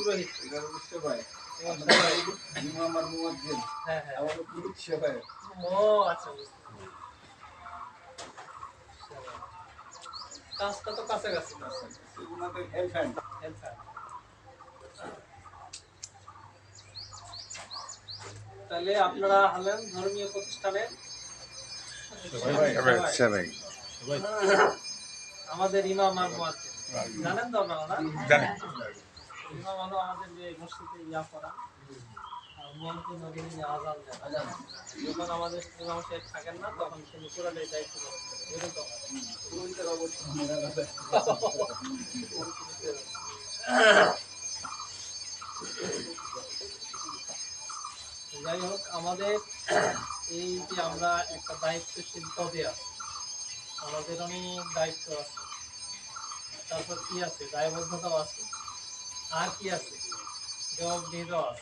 পুরোহিত ভাই আমার মুয়াজ্জিন হ্যাঁ হ্যাঁ আমার পুরুষ ভাই ও আচ্ছা কাজটা তো কাছাকাছি ওনাদের হেল্প হ্যান্ড তাহলে আপনারা হলেন ধর্মীয় প্রতিষ্ঠানের সেবাই আমাদের ইমাম আর মুয়াজ্জিন জানেন তো আপনারা না জানি ইমাম হলো আমাদের যে মসজিদে ইয়া করা আর মুয়াজ্জিন হলো যিনি আযান দেন যখন আমাদের ইমাম সাহেব থাকেন না তখন তিনি কোরআনের দায়িত্ব পালন করেন এরকম পুরোহিতের যাই হোক আমাদের এই যে আমরা একটা দায়িত্বশীল পদে আছি আমাদের অনেক দায়িত্ব আছে তারপর কি আছে দায়বদ্ধতাও আছে আর কি আছে জবাবদিহিতাও আছে